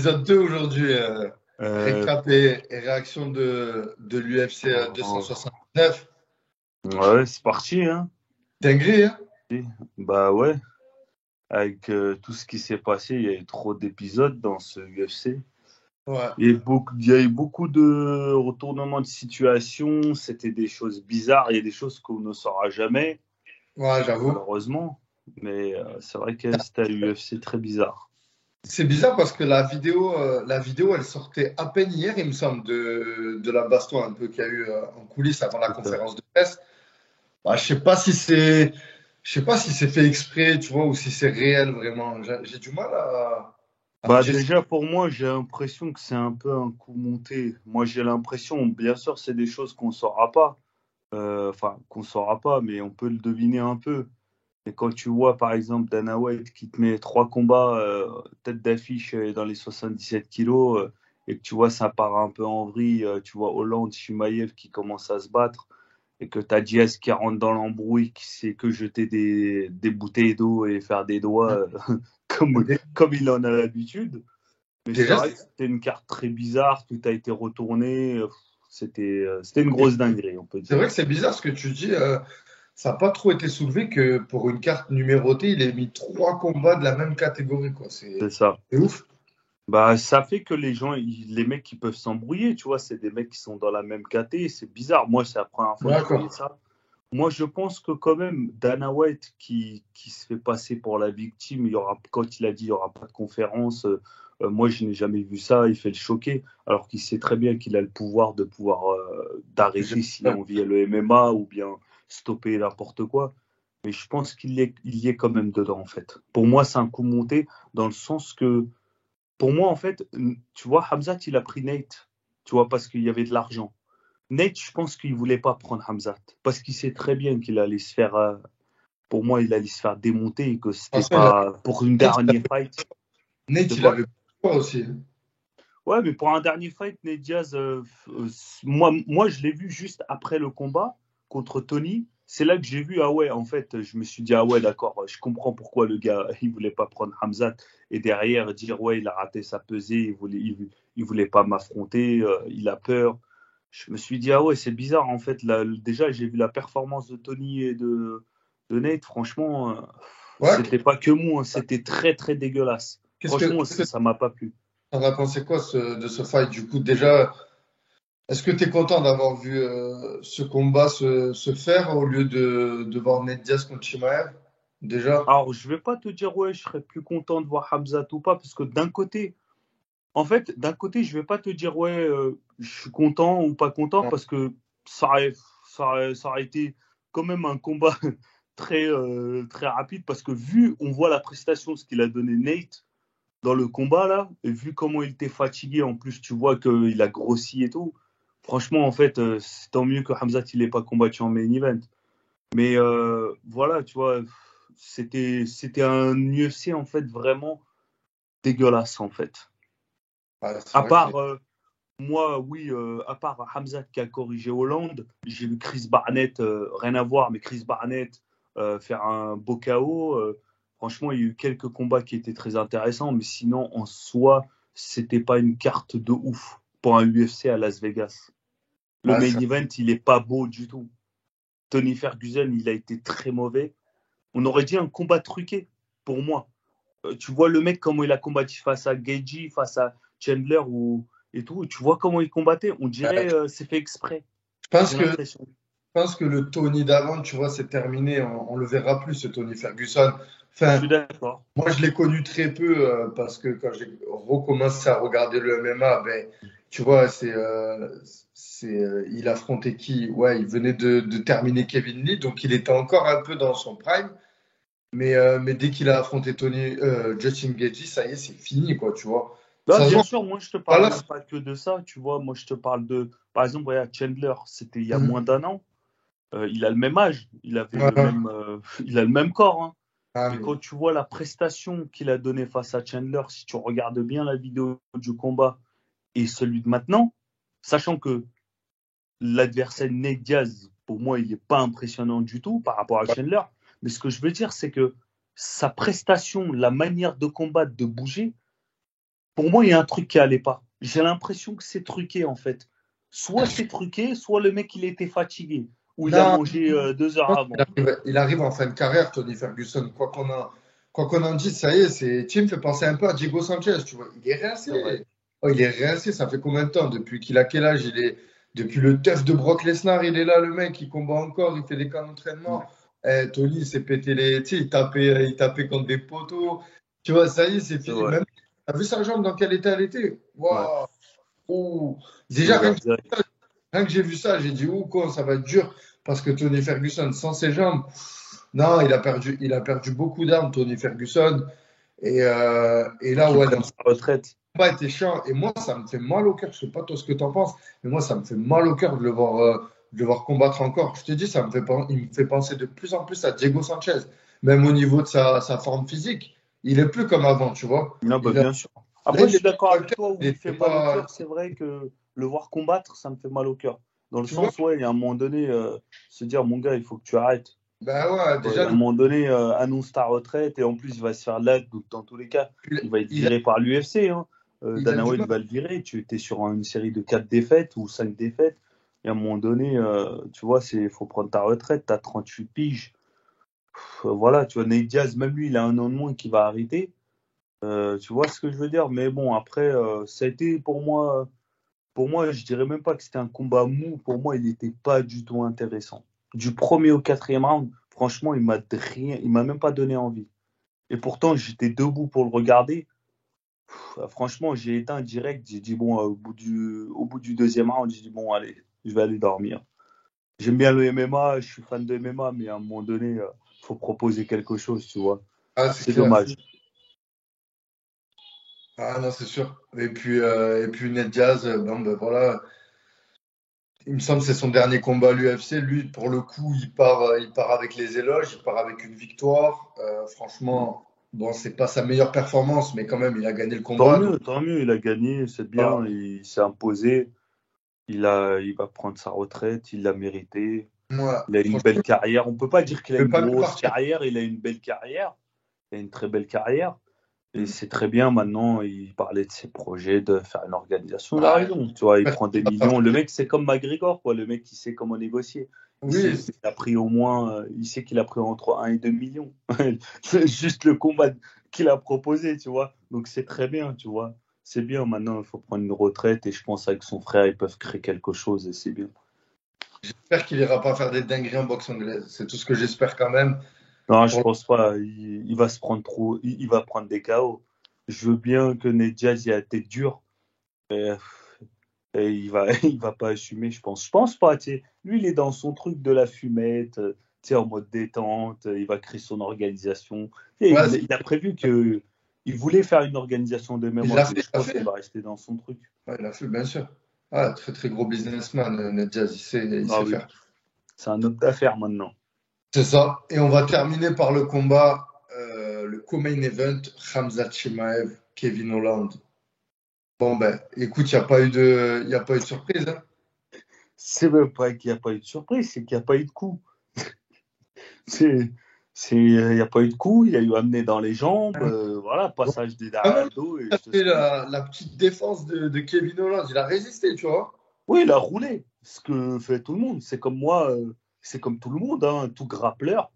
épisode 2 aujourd'hui. Euh, Récap et réaction de l'UFC oh, 279. ouais, c'est parti, hein. Dinguerie, hein? Bah ouais, avec tout ce qui s'est passé, il y a eu trop d'épisodes dans ce UFC. Ouais, Il y a eu beaucoup de retournements de situation, c'était des choses bizarres, il y a des choses qu'on ne saura jamais, ouais, j'avoue. malheureusement. Mais c'est vrai que c'était un UFC très bizarre. C'est bizarre parce que la vidéo, elle sortait à peine hier, il me semble, de la baston un peu qu'il y a eu en coulisses avant la C'est ça. conférence de presse. Bah, je sais pas si c'est fait exprès, tu vois, ou si c'est réel vraiment. J'ai du mal à me Bah dire. déjà pour moi j'ai l'impression que c'est un peu un coup monté. Moi j'ai l'impression, bien sûr c'est des choses qu'on saura pas, enfin qu'on saura pas, mais on peut le deviner un peu. Et quand tu vois par exemple Dana White qui te met trois combats tête d'affiche dans les 77 kilos et que tu vois ça part un peu en vrille, tu vois Hollande, Chimaev qui commence à se battre et que t'as Diaz qui rentre dans l'embrouille, qui sait que jeter des bouteilles d'eau et faire des doigts comme il en a l'habitude. Mais c'est Déjà, vrai que c'était une carte très bizarre, tout a été retourné. C'était une grosse dinguerie, on peut c'est dire. vrai que c'est bizarre ce que tu dis. Ça n'a pas trop été soulevé que pour une carte numérotée, il ait mis trois combats de la même catégorie, quoi. C'est C'est ça. c'est ouf. Bah, ça fait que les gens, les mecs qui peuvent s'embrouiller, tu vois, c'est des mecs qui sont dans la même caté, c'est bizarre. Moi, c'est la première fois que je voyais D'accord. ça. Moi, je pense que quand même, Dana White qui se fait passer pour la victime, quand il a dit il n'y aura pas de conférence, moi, je n'ai jamais vu ça, il fait le choquer, alors qu'il sait très bien qu'il a le pouvoir de pouvoir d'arrêter s'il a envie le MMA ou bien stopper n'importe quoi. Mais je pense il y est quand même dedans, en fait. Pour moi, c'est un coup monté dans le sens que pour moi, en fait, tu vois, Hamzat, il a pris Nate, tu vois, parce qu'il y avait de l'argent. Nate, je pense qu'il voulait pas prendre Hamzat, parce qu'il sait très bien qu'il allait se faire, pour moi, il allait se faire démonter et que De c'était toute façon, pas pour une dernière fight. De Nate, il quoi? avait pas aussi. Ouais, mais pour un dernier fight, Nate Diaz, moi, je l'ai vu juste après le combat contre Tony. C'est là que j'ai vu, ah ouais, en fait, je me suis dit, ah ouais, d'accord, je comprends pourquoi le gars, il voulait pas prendre Hamzat. Et derrière, dire, ouais, il a raté sa pesée, il voulait pas m'affronter, il a peur. Je me suis dit, ah ouais, c'est bizarre, en fait. Là, déjà, j'ai vu la performance de Tony et de Nate. Franchement, Ouais. c'était pas que mou, hein, c'était très, très dégueulasse. Franchement, Qu'est-ce que ça m'a pas plu. t'en as pensé quoi de ce fight? Du coup, déjà, est-ce que tu es content d'avoir vu ce combat se faire au lieu de voir Nate Diaz contre Chimaev? Déjà? Alors, je vais pas te dire, ouais, je serais plus content de voir Hamzat ou pas, parce que d'un côté, en fait, d'un côté, je vais pas te dire, ouais, je suis content ou pas content, parce que ça aurait, ça aurait été quand même un combat très rapide, parce que vu, on voit la prestation, ce qu'il a donné Nate dans le combat, là, et vu comment il était fatigué, en plus, tu vois qu'il a grossi et tout. Franchement, en fait, c'est tant mieux que Hamzat, il ait pas combattu en main event. Mais voilà, tu vois, c'était un UFC en fait vraiment dégueulasse en fait. Ouais, c'est À vrai que part moi, oui, à part Hamzat qui a corrigé Hollande, j'ai vu Chris Barnett, rien à voir, mais Chris Barnett faire un beau KO. Franchement, il y a eu quelques combats qui étaient très intéressants, mais sinon en soi, c'était pas une carte de ouf pour un UFC à Las Vegas. Le ouais, main event, il est pas beau du tout. Tony Ferguson, il a été très mauvais. On aurait dit un combat truqué, pour moi. Tu vois le mec, comment il a combattu face à Gaethje, face à Chandler et tout. Tu vois comment il combattait. On dirait c'est fait exprès. je pense J'ai que l'impression. pense que le Tony d'avant, tu vois, c'est terminé. On le verra plus, ce Tony Ferguson. Je Enfin, suis d'accord. moi, je l'ai connu très peu parce que quand j'ai recommencé à regarder le MMA, ben, tu vois, il affrontait qui? Ouais, il venait de terminer Kevin Lee, donc il était encore un peu dans son prime. Mais dès qu'il a affronté Justin Gaethje, ça y est, c'est fini, quoi, tu vois. Bah, Ça se bien voit. sûr, moi je te parle Voilà. même pas que de ça, tu vois. Moi je te parle de, par exemple, regarde, Chandler, c'était il y a Mhm. moins d'un an. Il a le même âge, il avait le Voilà. même, il a le même corps, hein. Ah, Mais mais quand tu vois la prestation qu'il a donnée face à Chandler, si tu regardes bien la vidéo du combat et celui de maintenant, sachant que l'adversaire Nate Diaz, pour moi, il n'est pas impressionnant du tout par rapport à Chandler. Mais ce que je veux dire, c'est que sa prestation, la manière de combattre, de bouger, Pour moi, il y a un truc qui allait pas. J'ai l'impression que c'est truqué, en fait. Soit c'est truqué, soit le mec, il était fatigué. Ou il a Non, mangé 2 heures avant. il arrive en fin de carrière, Tony Ferguson. Quoi qu'on en dise, ça y est, tu me fait penser un peu à Diego Sanchez, tu vois. Il est rincé. C'est vrai. Oh, il est rincé, ça fait combien de temps? Depuis qu'il a quel âge? Depuis le teuf de Brock Lesnar, il est là, le mec, il combat encore, il fait des camps d'entraînement. Tony, il s'est pété les. Tu sais, il tapait contre des poteaux. Tu vois, ça y est, c'est C'est fini. vrai. Même, t'as vu sa jambe dans quel état elle était? Ouais. Waouh! Oh. C'est Déjà, ouvert direct. rien que j'ai vu ça, j'ai dit, oh, quoi, ça va être dur. Parce que Tony Ferguson, sans ses jambes, non, il a perdu beaucoup d'armes, Tony Ferguson. Et là, Qui ouais, non, prenne sa retraite. combat était chiant. Et moi, ça me fait mal au cœur. Je sais pas toi ce que tu en penses, mais moi, ça me fait mal au cœur de le voir combattre encore. Je te dis, il me fait penser de plus en plus à Diego Sanchez, même au niveau de sa forme physique. Il est plus comme avant, tu vois. Non, bah, Il a, bien sûr. là, Après, je suis d'accord avec toi, où il il fait était mal au pas, cœur. C'est vrai que le voir combattre, ça me fait mal au cœur. Dans le tu vois. sens, ouais, il y a un moment donné, se dire, mon gars, il faut que tu arrêtes. Ben ouais, Ouais, à déjà, un moment donné, annonce ta retraite, et en plus, il va se faire là, donc dans tous les cas, il va être il a, viré par l'UFC. Hein. il a Dana du White mal. va le virer. Tu étais sur une série de 4 défaites ou 5 défaites. Et à un moment donné, tu vois, faut prendre ta retraite. Tu as 38 piges. Voilà, tu vois, Nate Diaz, même lui, il a un an de moins qui va arrêter. Tu vois ce que je veux dire? Mais bon, après, ça a été pour moi, je dirais même pas que c'était un combat mou. Pour moi, il n'était pas du tout intéressant. Du premier au quatrième round, franchement, il m'a même pas donné envie. Et pourtant, j'étais debout pour le regarder. Franchement, j'ai éteint direct. J'ai dit, bon, au bout du deuxième round, j'ai dit, bon, allez, je vais aller dormir. J'aime bien le MMA, je suis fan de MMA, mais à un moment donné, faut proposer quelque chose, tu vois. Ah, c'est C'est clair. dommage. Ah non, c'est sûr. Et puis Ned Diaz, bon, ben voilà. Il me semble que c'est son dernier combat à l'UFC. Lui, pour le coup, il part avec les éloges, il part avec une victoire. Franchement, bon, c'est pas sa meilleure performance, mais quand même, il a gagné le combat. Donc, Tant mieux, il a gagné, c'est voilà. bien, il s'est imposé, il va prendre sa retraite, il l'a mérité. Moi, Il a une belle franchement, carrière. On peut pas dire qu'il a je ne une vais pas mieux grosse partir. carrière, il a une belle carrière. Il a une très belle carrière. Et c'est très bien maintenant, il parlait de ses projets, de faire une organisation. Il a Ah, raison, tu vois, il j'espère prend des qu'il va faire- millions. Le mec, c'est comme McGregor, quoi. Le mec, il sait comment négocier. Il sait Oui, qu'il a pris au moins, il sait qu'il a pris entre 1 et 2 millions. C'est juste le combat qu'il a proposé, tu vois. Donc c'est très bien, tu vois. C'est bien maintenant, il faut prendre une retraite et je pense avec son frère, ils peuvent créer quelque chose et c'est bien. j'espère qu'il ira pas faire des dingueries en boxe anglaise. C'est tout ce que j'espère quand même. Non, je Pour... pense pas. Il va se prendre trop, il va prendre des KO. Je veux bien que Ned Diaz ait la tête dure. Mais et il va pas assumer, je pense. Je pense pas, tu sais. Lui, il est dans son truc de la fumette, tu sais, en mode détente. Il va créer son organisation. Et Ouais, il a prévu que il voulait faire une organisation de il MMA, l'a donc fait, je il l'a pense fait. qu'il va rester dans son truc. Ouais, il l'a fait, bien sûr. Ah, très très gros businessman, Ned Diaz, il Ah sait oui, faire. c'est un homme d'affaires maintenant. C'est ça. Et on va terminer par le combat, le co-main event, Khamzat Chimaev, Kevin Holland. Bon, ben, écoute, il y a pas eu de surprise, hein. C'est même pas qu'il n'y a pas eu de surprise, c'est qu'il n'y a pas eu de coup. C'est, il n'y a pas eu de coup, il y a eu amené dans les jambes, voilà, Bon, passage des quand derrière même, le dos et il a je te fait squeeze. la petite défense de Kevin Holland. Il a résisté, tu vois. Oui, il a roulé, ce que fait tout le monde. C'est comme moi, c'est comme tout le monde, hein, tout grappleur.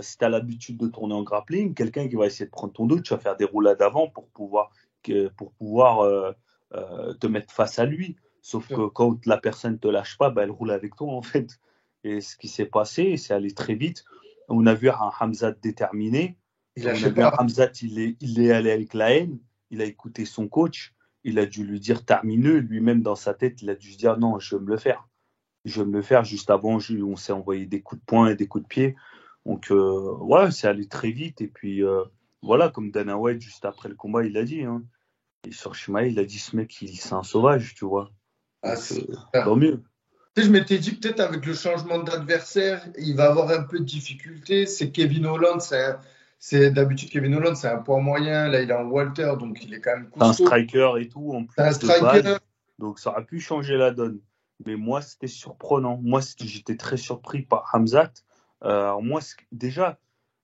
Si tu as l'habitude de tourner en grappling, quelqu'un qui va essayer de prendre ton dos, tu vas faire des roulades avant pour pouvoir te mettre face à lui. Sauf que quand la personne ne te lâche pas, bah, elle roule avec toi, en fait. Et ce qui s'est passé, c'est allé très vite. On a vu un Hamzat déterminé. Il On a lâchait vu un pas. Hamzat, il est allé avec la haine. Il a écouté son coach. Il a dû lui dire termineux. Lui-même, dans sa tête, il a dû se dire non, je vais me le faire. Je vais me le faire. Juste avant, on s'est envoyé des coups de poing et des coups de pied. Donc, ouais, c'est allé très vite. Et puis, voilà, comme Dana White, juste après le combat, il a dit. Hein, et sur Shimaev, il a dit ce mec, c'est un sauvage, tu vois. Ah, Donc, c'est super. tant mieux. Tu sais, je m'étais dit peut-être avec le changement d'adversaire, il va avoir un peu de difficulté. C'est Kevin Holland, c'est d'habitude Kevin Holland, c'est un poids moyen. Là, il est en Walter, donc il est quand même C'est un costaud. striker et tout, en C'est un plus de striker. base. Donc, ça aurait pu changer la donne. Mais moi, c'était surprenant. Moi, j'étais très surpris par Hamzat. Alors moi, déjà,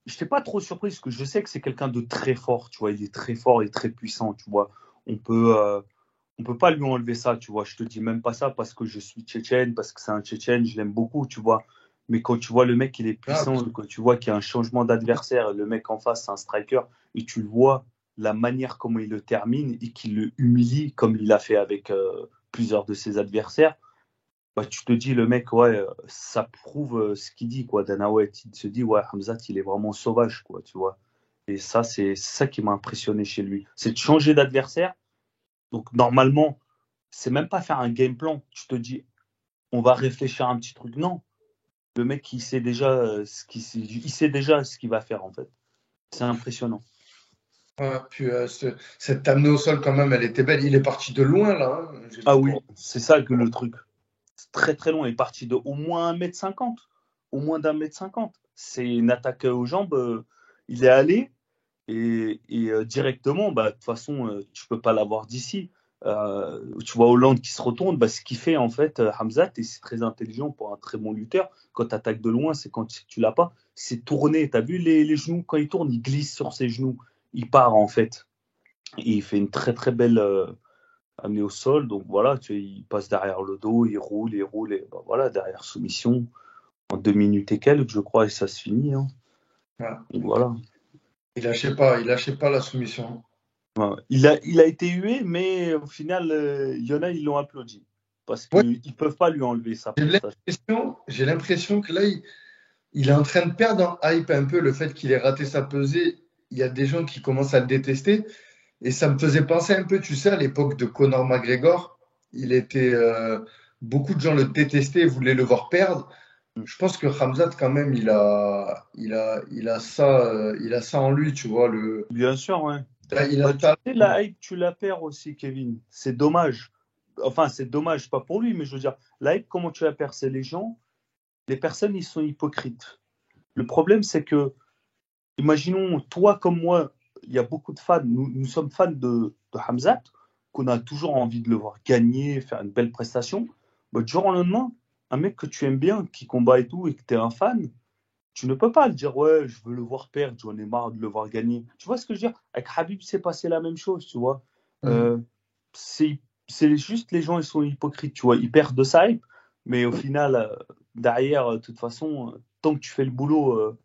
je n'étais pas trop surpris parce que je sais que c'est quelqu'un de très fort, tu vois. Il est très fort et très puissant, tu vois. on peut pas lui enlever ça, tu vois. Je te dis même pas ça parce que je suis tchétchène, parce que c'est un tchétchène, je l'aime beaucoup, tu vois. Mais quand tu vois le mec, il est Ah, puissant, quand tu vois qu'il y a un changement d'adversaire, le mec en face, c'est un striker, et tu le vois, la manière comment il le termine et qu'il le humilie, comme il a fait avec plusieurs de ses adversaires, bah, tu te dis, le mec, ouais, ça prouve ce qu'il dit, quoi. Dana White, il se dit, ouais, Hamzat, il est vraiment sauvage, quoi, tu vois. Et ça, c'est ça qui m'a impressionné chez lui. C'est de changer d'adversaire. Donc, normalement, c'est même pas faire un game plan. Tu te dis, on va réfléchir à un petit truc. Non, le mec, il sait déjà ce qu'il va faire, en fait. C'est impressionnant. ouais, puis cette amenée au sol, quand même, elle était belle. Il est parti de loin, là, hein, j'ai Ah vu oui, pour. c'est ça que le truc. C'est très très long. Il est parti de au moins 1,50 m. Au moins d'1,50 m. C'est une attaque aux jambes. Il est allé et directement, bah, de toute façon, tu peux pas l'avoir d'ici. Tu vois Hollande qui se retourne, bah, ce qu'il fait en fait, Hamzat, et c'est très intelligent pour un très bon lutteur. Quand tu attaques de loin, c'est quand tu l'as pas. C'est tourné. Tu as vu les genoux, quand il tourne, il glisse sur ses genoux. Il part en fait. Et il fait une très très belle amenée au sol. Donc voilà, il passe derrière le dos, il roule, et bah, voilà, derrière soumission, en 2 minutes et quelques, je crois, et ça se finit, hein. Ouais. Donc voilà. Il lâchait pas la soumission. Ouais. Il a été hué, mais au final, il y en a, ils l'ont applaudi. Parce Ouais, qu'ils ne peuvent pas lui enlever sa j'ai prestation. j'ai l'impression que là, il est en train de perdre en hype un peu le fait qu'il ait raté sa pesée. Il y a des gens qui commencent à le détester. Et ça me faisait penser un peu, tu sais, à l'époque de Conor McGregor. Il était, beaucoup de gens le détestaient, voulaient le voir perdre. Je pense que Khamzat, quand même, il a ça en lui, tu vois. Bien sûr, ouais. Il a Bah, tu ça. sais, la hype, tu la perds aussi, Kevin. C'est dommage. Enfin, c'est dommage, pas pour lui, mais je veux dire, la hype, comment tu la perds? C'est les gens, les personnes, ils sont hypocrites. Le problème, c'est que, imaginons, toi comme moi, il y a beaucoup de fans, nous sommes fans de Hamzat, qu'on a toujours envie de le voir gagner, faire une belle prestation. Bah, du jour au lendemain, un mec que tu aimes bien, qui combat et tout, et que tu es un fan, tu ne peux pas le dire, ouais, je veux le voir perdre, j'en ai marre de le voir gagner. Tu vois ce que je veux dire? Avec Habib, c'est passé la même chose, tu vois. Hmm. Euh, c'est c'est juste les gens, ils sont hypocrites, tu vois. Ils perdent de sa hype, mais au final, derrière, de toute façon, tant que tu fais le boulot,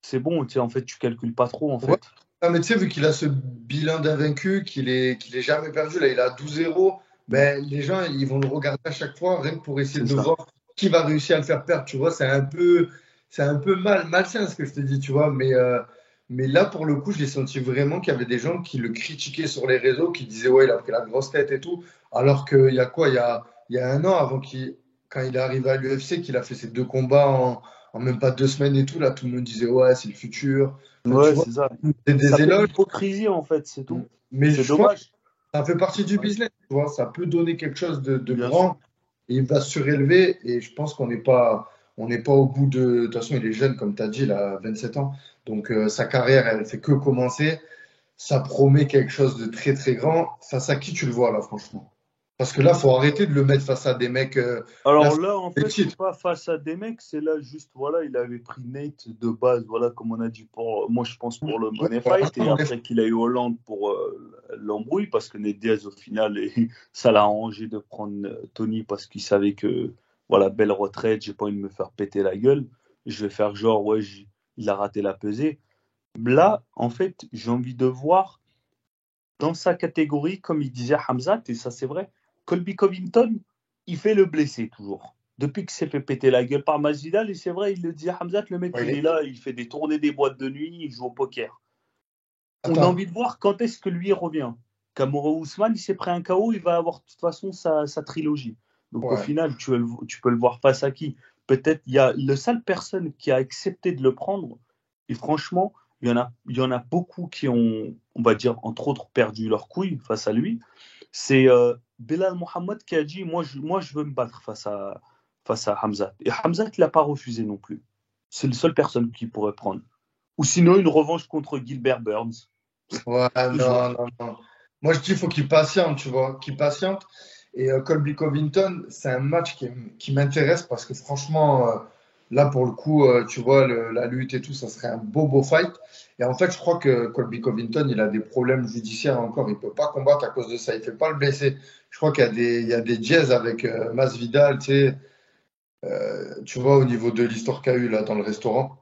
c'est bon, tu sais, en fait, tu calcules pas trop, en Ouais. fait. Ah, mais tu sais, vu qu'il a ce bilan d'invaincu, qu'il est jamais perdu, là, il a 12-0, Mm. ben, les gens, ils vont le regarder à chaque fois, rien que pour essayer C'est de ça. voir qui va réussir à le faire perdre, tu vois. C'est un peu malsain ce que je te dis, tu vois. Mais là, pour le coup, j'ai senti vraiment qu'il y avait des gens qui le critiquaient sur les réseaux, qui disaient, ouais, il a pris la grosse tête et tout. Alors qu'il y a quoi? Il y a un an, quand il est arrivé à l'UFC, qu'il a fait ses 2 combats en même pas 2 semaines et tout, là, tout le monde disait, ouais, c'est le futur. Enfin, tu Ouais, vois, c'est ça. c'est Ça des fait éloges, l'hypocrisie, en fait, c'est tout. mais C'est je pense que dommage. ça fait partie du business, tu vois. Ça peut donner quelque chose de Bien sûr. grand et il va se surélever. Et je pense on n'est pas au bout de toute façon, il est jeune, comme tu as dit, il a 27 ans. Donc, sa carrière, elle fait que commencer. Ça promet quelque chose de très, très grand. Face à qui tu le vois, là, franchement? Parce que là, faut arrêter de le mettre face à des mecs. Là, Alors c'est là, en des fait, c'est titres. pas face à des mecs, c'est là juste, voilà, il avait pris Nate de base, voilà, comme on a dit, moi je pense pour le Ouais, money voilà, fight, et après qu'il a eu Hollande pour l'embrouille, parce que Nate Diaz, au final, ça l'a arrangé de prendre Tony parce qu'il savait que, voilà, belle retraite, j'ai pas envie de me faire péter la gueule, je vais faire genre, ouais, il a raté la pesée. Là, en fait, j'ai envie de voir dans sa catégorie, comme il disait Hamzat, et ça c'est vrai, Colby Covington, il fait le blessé toujours. Depuis qu'il s'est fait péter la gueule par Masvidal, et c'est vrai, il le dit à Hamzat, le mec ouais, il est là, il fait des tournées des boîtes de nuit, il joue au poker. On a Attends. envie de voir quand est-ce que lui revient. Kamoro Ousmane, il s'est pris un KO, il va avoir de toute façon sa trilogie. Donc au Ouais. final, tu peux le voir face à qui? Peut-être il y a le seule personne qui a accepté de le prendre, et franchement, il y en a beaucoup qui ont, on va dire, entre autres, perdu leur couille face à lui. C'est Belal Mohamed qui a dit moi, je veux me battre face à Hamzat. Et Hamzat, il l'a pas refusé non plus. C'est la seule personne qui pourrait prendre. Ou sinon, une revanche contre Gilbert Burns. Ouais, Toujours. non, non, non. Moi, je dis, il faut qu'il patiente, tu vois, qu'il patiente. Et Colby Covington, c'est un match qui m'intéresse parce que franchement, Là, pour le coup, tu vois, la lutte et tout, ça serait un beau fight. Et en fait, je crois que Colby Covington, il a des problèmes judiciaires encore. Il peut pas combattre à cause de ça. Il fait pas le blesser. Je crois il y a des jazz avec Masvidal, tu vois, au niveau de l'histoire qu'il y a eu là dans le restaurant.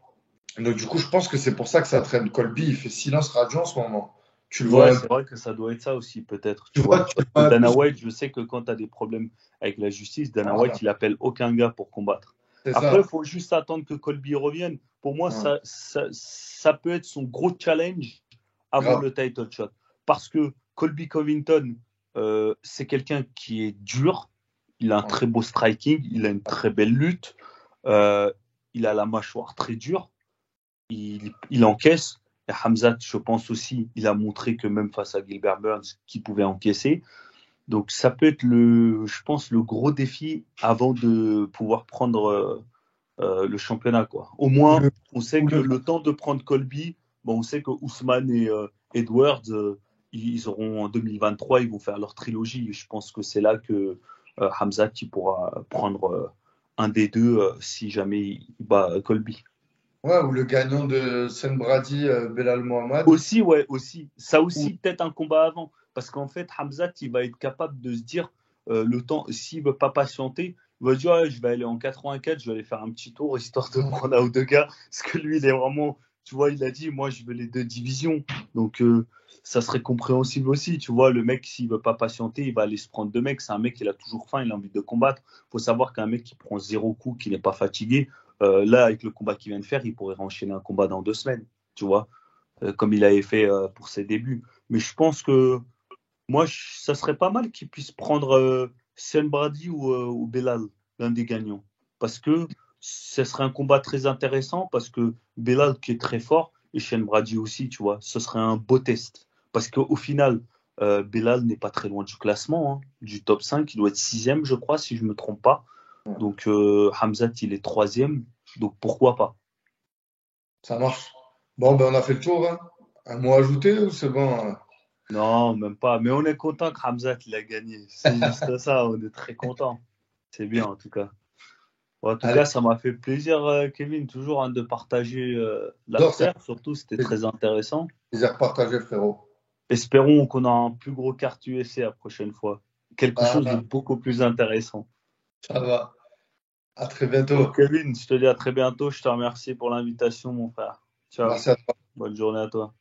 Donc, du coup, je pense que c'est pour ça que ça traîne. Colby, il fait silence radio en ce moment. Tu le Ouais, vois, c'est vrai que ça doit être ça aussi, peut-être, tu tu vois, vois. tu le Parce que vois un peu. Dana White, je sais que quand tu as des problèmes avec la justice, Dana Voilà, White, il appelle aucun gars pour combattre. c'est Après, il ça. faut juste attendre que Colby revienne. Pour moi, Ouais, ça peut être son gros challenge avant grave. le title shot. Parce que Colby Covington, c'est quelqu'un qui est dur. Il a un Ouais. très beau striking, il a une très belle lutte. euh, il a la mâchoire très dure. Il encaisse. Et Hamzat, je pense aussi, il a montré que même face à Gilbert Burns, qu'il pouvait encaisser. Donc ça peut être je pense, le gros défi avant de pouvoir prendre le championnat, quoi. Au Ou moins, le, on sait ou que le, le temps de prendre Colby, bon, on sait que Ousmane et Edwards, ils auront en 2023, ils vont faire leur trilogie. Et je pense que c'est là que Hamzat qui pourra prendre un des deux si jamais il bat Colby. ouais, ou le gagnant de Sen Brady, Belal Mohamed. Aussi, ouais, aussi. Ça Ou, aussi, peut-être un combat avant. Parce qu'en fait, Hamzat, il va être capable de se dire, le temps, s'il veut pas patienter, il va dire, ouais, je vais aller en 84, je vais aller faire un petit tour, histoire de prendre un ou deux gars. Parce que lui, il est vraiment, tu vois, il a dit, moi, je veux les deux divisions. Donc, ça serait compréhensible aussi. Tu vois, le mec, s'il veut pas patienter, il va aller se prendre deux mecs. C'est un mec, il a toujours faim, il a envie de combattre. Faut savoir qu'un mec qui prend zéro coup, qui n'est pas fatigué, là, avec le combat qu'il vient de faire, il pourrait enchaîner un combat dans 2 semaines. Tu vois, comme il avait fait pour ses débuts. Mais je pense que moi, ça serait pas mal qu'il puisse prendre Sean Brady ou Belal, l'un des gagnants. Parce que ce serait un combat très intéressant, parce que Belal qui est très fort, et Sean Brady aussi, tu vois, ce serait un beau test. Parce qu'au final, Belal n'est pas très loin du classement, hein, du top 5, il doit être sixième, je crois, si je ne me trompe pas. Donc Hamzat, il est troisième, donc pourquoi pas. ça marche. Bon, ben, on a fait le tour, hein. Un mot ajouté ou c'est bon, hein? Non, même pas. Mais on est content que Hamzat il a gagné. C'est juste ça, on est très content. C'est bien en tout cas. Bon, en tout Allez, cas, ça m'a fait plaisir, Kevin, toujours hein, de partager j'adore ça. l'after. Surtout, c'était très intéressant. Plaisir partagé, frérot. Espérons qu'on a un plus gros carte UFC la prochaine fois. Quelque chose de Ah, beaucoup plus intéressant. ça va. À très Bon, bientôt. Kevin, je te dis à très bientôt. Je te remercie pour l'invitation, mon frère. Ciao. Merci à toi. Bonne journée à toi.